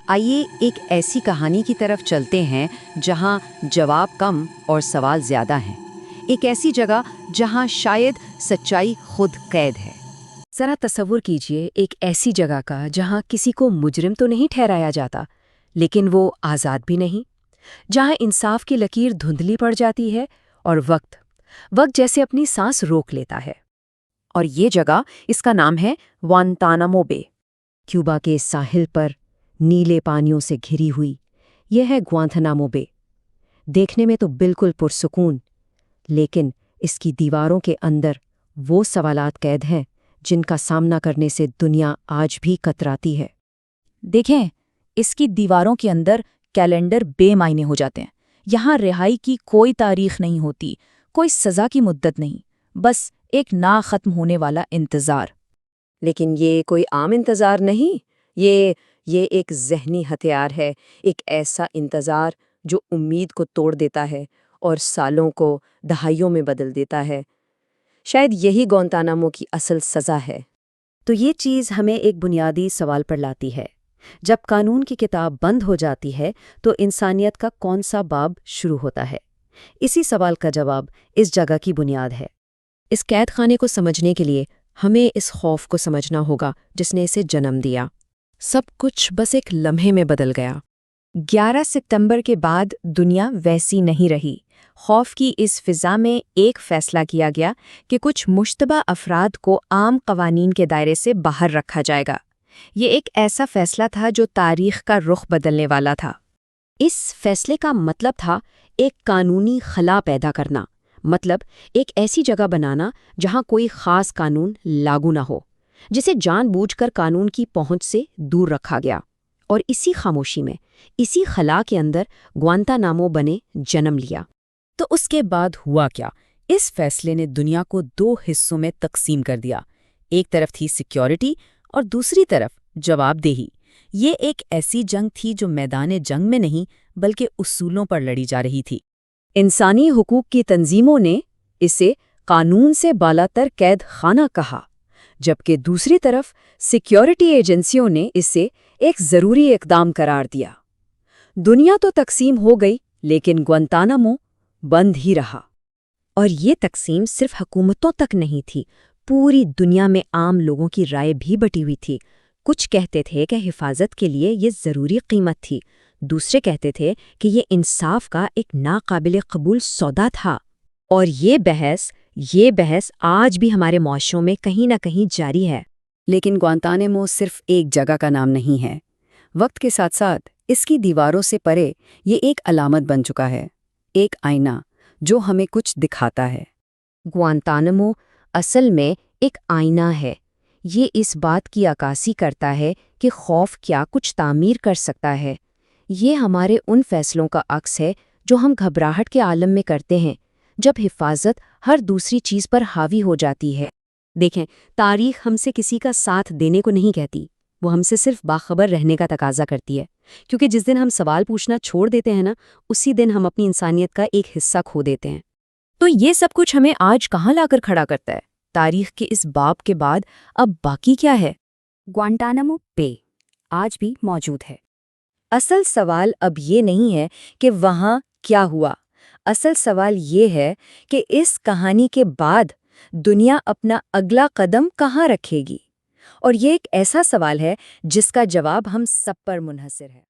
آئیے ایک ایسی کہانی کی طرف چلتے ہیں جہاں جواب کم اور سوال زیادہ ہیں، ایک ایسی جگہ جہاں شاید سچائی خود قید ہے۔ ذرا تصور کیجئے ایک ایسی جگہ کا جہاں کسی کو مجرم تو نہیں ٹھہرایا جاتا، لیکن وہ آزاد بھی نہیں، جہاں انصاف کی لکیر دھندلی پڑ جاتی ہے اور وقت جیسے اپنی سانس روک لیتا ہے۔ اور یہ جگہ، اس کا نام ہے گوانتانامو بے۔ کیوبا کے ساحل پر نیلے پانیوں سے گھری ہوئی یہ ہے گوانتانامو بے۔ دیکھنے میں تو بالکل پرسکون، لیکن اس کی دیواروں کے اندر وہ سوالات قید ہیں جن کا سامنا کرنے سے دنیا آج بھی کتراتی ہے۔ دیکھیں، اس کی دیواروں کے اندر کیلنڈر بے معنی ہو جاتے ہیں۔ یہاں رہائی کی کوئی تاریخ نہیں ہوتی، کوئی سزا کی مدت نہیں، بس ایک نا ختم ہونے والا انتظار۔ لیکن یہ کوئی عام انتظار نہیں، یہ ایک ذہنی ہتھیار ہے، ایک ایسا انتظار جو امید کو توڑ دیتا ہے اور سالوں کو دہائیوں میں بدل دیتا ہے۔ شاید یہی گوانتانامو کی اصل سزا ہے۔ تو یہ چیز ہمیں ایک بنیادی سوال پر لاتی ہے، جب قانون کی کتاب بند ہو جاتی ہے تو انسانیت کا کون سا باب شروع ہوتا ہے؟ اسی سوال کا جواب اس جگہ کی بنیاد ہے۔ اس قید خانے کو سمجھنے کے لیے ہمیں اس خوف کو سمجھنا ہوگا جس نے اسے جنم دیا۔ سب کچھ بس ایک لمحے میں بدل گیا۔ 11 ستمبر کے بعد دنیا ویسی نہیں رہی۔ خوف کی اس فضا میں ایک فیصلہ کیا گیا کہ کچھ مشتبہ افراد کو عام قوانین کے دائرے سے باہر رکھا جائے گا۔ یہ ایک ایسا فیصلہ تھا جو تاریخ کا رخ بدلنے والا تھا۔ اس فیصلے کا مطلب تھا ایک قانونی خلا پیدا کرنا، مطلب ایک ایسی جگہ بنانا جہاں کوئی خاص قانون لاگو نہ ہو، جسے جان بوجھ کر قانون کی پہنچ سے دور رکھا گیا۔ اور اسی خاموشی میں، اسی خلا کے اندر گوانتانامو بے جنم لیا۔ تو اس کے بعد ہوا کیا؟ اس فیصلے نے دنیا کو 2 حصوں میں تقسیم کر دیا۔ ایک طرف تھی سیکیورٹی اور دوسری طرف جواب دہی۔ یہ ایک ایسی جنگ تھی جو میدان جنگ میں نہیں بلکہ اصولوں پر لڑی جا رہی تھی۔ انسانی حقوق کی تنظیموں نے اسے قانون سے بالاتر قید خانہ کہا، جبکہ دوسری طرف سیکیورٹی ایجنسیوں نے اسے ایک ضروری اقدام قرار دیا۔ دنیا تو تقسیم ہو گئی، لیکن گوانتانامو بند ہی رہا۔ اور یہ تقسیم صرف حکومتوں تک نہیں تھی، پوری دنیا میں عام لوگوں کی رائے بھی بٹی ہوئی تھی۔ کچھ کہتے تھے کہ حفاظت کے لیے یہ ضروری قیمت تھی، دوسرے کہتے تھے کہ یہ انصاف کا ایک ناقابل قبول سودا تھا۔ اور یہ بحث آج بھی ہمارے معاشروں میں کہیں نہ کہیں جاری ہے۔ لیکن گوانتانامو صرف ایک جگہ کا نام نہیں ہے۔ وقت کے ساتھ ساتھ اس کی دیواروں سے پرے یہ ایک علامت بن چکا ہے، ایک آئینہ جو ہمیں کچھ دکھاتا ہے۔ گوانتانامو اصل میں ایک آئینہ ہے۔ یہ اس بات کی عکاسی کرتا ہے کہ خوف کیا کچھ تعمیر کر سکتا ہے۔ یہ ہمارے ان فیصلوں کا عکس ہے جو ہم گھبراہٹ کے عالم میں کرتے ہیں، جب حفاظت ہر دوسری چیز پر حاوی ہو جاتی ہے۔ دیکھیں، تاریخ ہم سے کسی کا ساتھ دینے کو نہیں کہتی، وہ ہم سے صرف باخبر رہنے کا تقاضا کرتی ہے، کیونکہ جس دن ہم سوال پوچھنا چھوڑ دیتے ہیں نا، اسی دن ہم اپنی انسانیت کا ایک حصہ کھو دیتے ہیں۔ تو یہ سب کچھ ہمیں آج کہاں لا کر کھڑا کرتا ہے؟ تاریخ کے اس باب کے بعد اب باقی کیا ہے؟ گوانتانامو بے آج بھی موجود ہے۔ اصل سوال اب یہ نہیں ہے کہ وہاں کیا ہوا، اصل سوال یہ ہے کہ اس کہانی کے بعد دنیا اپنا اگلا قدم کہاں رکھے گی؟ اور یہ ایک ایسا سوال ہے جس کا جواب ہم سب پر منحصر ہے۔